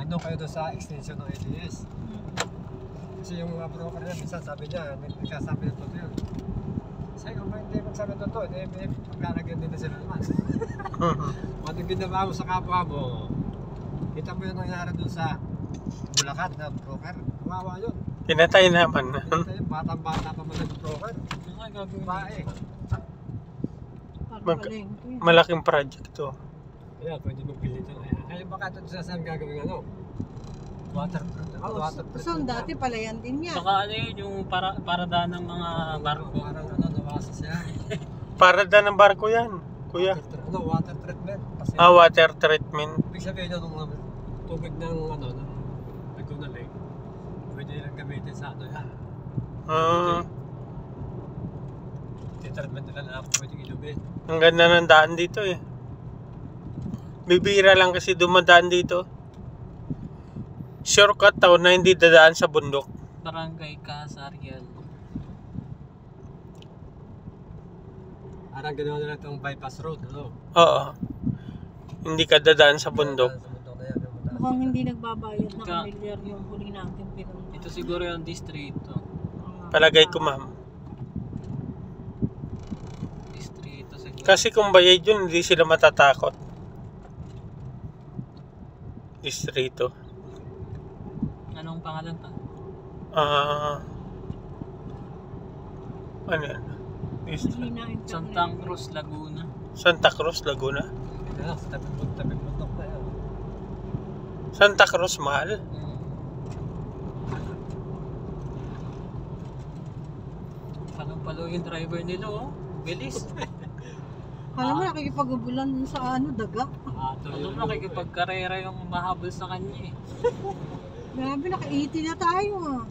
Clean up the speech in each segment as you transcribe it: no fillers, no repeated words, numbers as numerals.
nandun kayo doon sa extension ng ADS. Kasi yung mga broker niya, minsan sabi niya, nagkasabi ng totoo yun. Kasi kung hindi magsabi ng totoo, may maglalagyan din na sila naman. Kung yung ginawa mo sa kapwa mo, kita mo yung nangyari doon sa Bulacan na broker, kawawa yun. Pinatay naman. Pinatay yung batang-bata pa man ng broker. Ay, gagawin. Bae. Malaking project to. Kaya pwede magpili ito. Kaya baka ito sa saan gagawin ano? Waterproof. Waterproof. So, dati pala yan din yan. Saka ano yun, yung paradaan ng mga barko. Parang ano, nawasa siya. Parada ng barko yan, kuya. Water treatment. Kasi, Water treatment. ibig sabihin nyo, nung tubig ng ano, ng Laguna Lake, pwede nilang gamitin sa ano yan. Treatment nila na pwedeng inumin. Ang ganda ng daan dito eh. Bibira lang kasi dumadaan dito. Shortcut tao na hindi dadaan sa bundok. Barangay Casarial. Parang ginawa nila itong bypass road, ano? Oo. Hindi ka dadaan sa bundok. Sa bundok na yan. Mukhang hindi nagbabayad na kamilyar yung huli natin pinunta. Ito siguro yung distrito. Palagay ko, ma'am. Distrito siguro. Kasi kung bayad yun, hindi sila matatakot. Distrito. Anong pangalan pa? Ano yan? Santa Cruz, Laguna. Santa Cruz, Laguna. Kaya sa tabi bundok na yan. Santa Cruz, mahal. Palong-palo yung driver nila, oh. Bilis. Alam mo, nakikipag-ubulan sa ano, daga. Ano nakikipagkarera yung mahabol sa kanya eh. Grabe, naka-80 na tayo ah.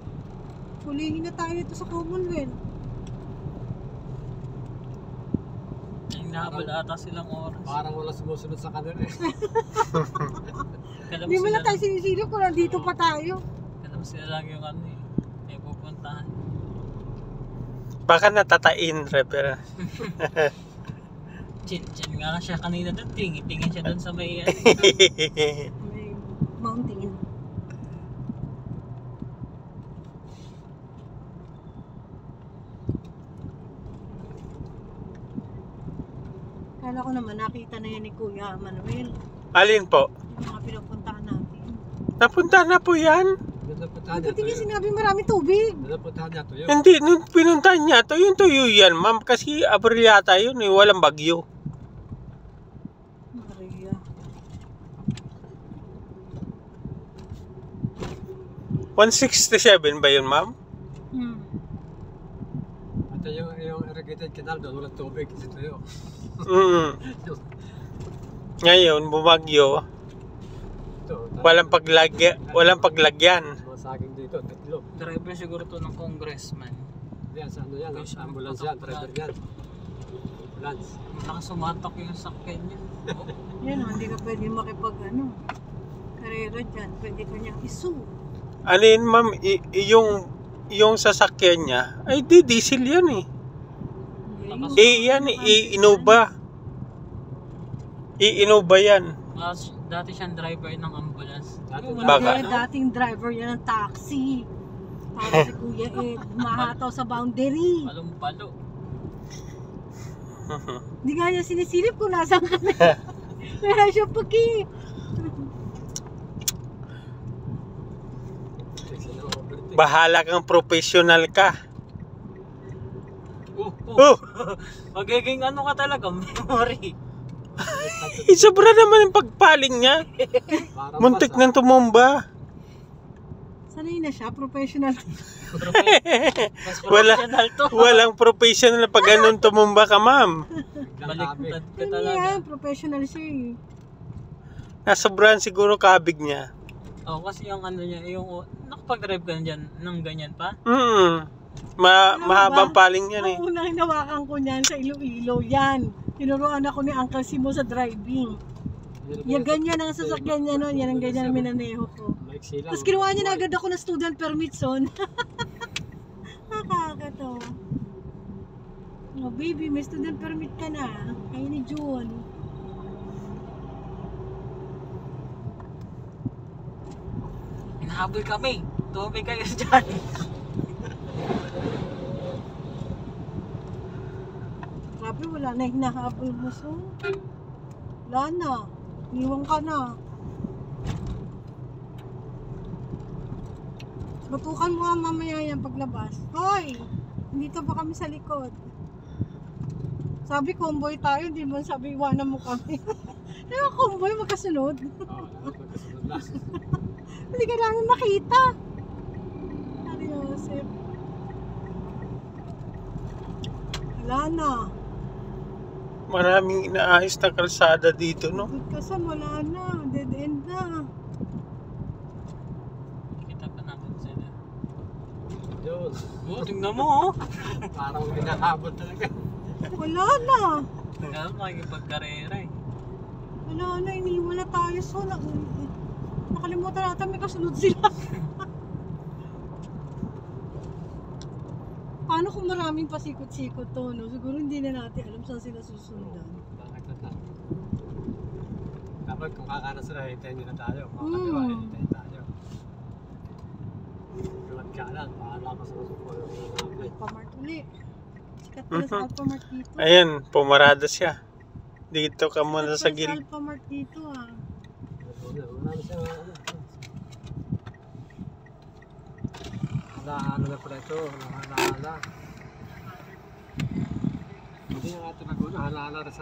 Hulihin na tayo ito sa Commonwealth. Nahabol ata silang oras. Parang wala sumusunod sa kanila eh. Hindi mo na tayo sinisilip kung nandito pa tayo. Alam sila lang yung ano eh. May pupuntahan. Baka natatain, Rever. Chin nga siya kanina doon. Tingin siya doon sa may May mountain. Kala ko naman nakita na yan ni Kuya Manuel. Alin po? Yung mga pinupuntahan natin. Napunta na po yan. Napuntahan niya Buti to niya yun. sinabi marami tubig. Napuntahan niya to yun. Hindi, nung pinuntahan niya, yung tuyo yan, ma'am. Kasi Abril yata yun, eh, walang bagyo. Maria. 167 ba yun, ma'am? At yung irrigated canal doon, walang tubig kasi tuyo. Ngayon, bumagyo, Ito, walang paglagyan. mga saging dito, tatlo. driver siguro to ng congressman. Yan, sa ano yan, ambulance yan, driver yan. Ambulance. Nakasumatak yung sakyan niya. Yan o, hindi ka pwede makipag karera dyan. Pwede ka niyang isu. Ano yun, ma'am? Yung sasakyan niya, ay di diesel yan eh. Yan, Innova. Innova yan. Dati siyang driver ng ambulance. Baka. Hindi, dating driver yan ng taxi. Para si Kuya mahataw sa boundary. Palong-palo. Hindi nga niya sinisilip kung nasan ka na. Kaya siya pagi. Bahala kang professional ka. Magiging ano ka talaga, memory. Sobra naman yung pagpaling niya. Muntik nang tumumba. Sanay na siya, professional. Mas professional to. Walang professional na pag ganun tumumba ka, ma'am. Baliktad ka Ano talaga. yan, professional siya eh. Nasobrahan siguro kabig niya. Kasi yung ano niya, yung nakapag-drive ka dyan ng ganyan pa? Mahabang paling yan eh. Ang unang hinawakan ko niyan sa Iloilo, yan. Tinuruan ako ni Uncle Simo sa driving. Yan ganyan ang sasakyan niya noon, yan ang ganyan ang minaneho ko. Tapos kinuha niya na agad ako ng student permit son. Nakakatawa. Oh baby, may student permit ka na. Kayo ni June. Nahabol kami. Tumig kayo dyan. Grabe, wala na yung hinahabol mo, so. Wala na. Iwan ka na. Batukan mo nga mamaya yan paglabas. Hoy! Dito pa kami sa likod. Sabi convoy tayo, di mo sabi iwanan mo kami. Ano convoy, magkasunod? Magkasunod lang. Hindi ka namin makita. Ari Joseph. Wala na. Maraming inaayos na kalsada dito, no? Good ka sa wala na. Dead end na. Kita pa natin sila. Yun. Oh, tingnan mo oh. Parang hinahabol talaga. Wala na. Kaya makikipagkarera eh. Wala na. Iniwan na tayo. So, nakalimutan natin may kasunod sila. Paano kung maraming pasikot-sikot to, no? Siguro hindi na natin alam saan sila susundan. Bakit na tayo? Dapat kung kakana sila, hintayin nyo na tayo. Kung kakaliwa, hintayin tayo. Lumat kanan, pahala ka sa masusunod. Alphamart uli. Sikat pala sa Alphamart dito. Ayan, pumarada siya. Dito ka muna sa Sikat pala gilid. sa Alphamart dito, ah. Wala na siya. Ano na pala ito? Halahala. Hindi nga ito nagulo. Halahala sa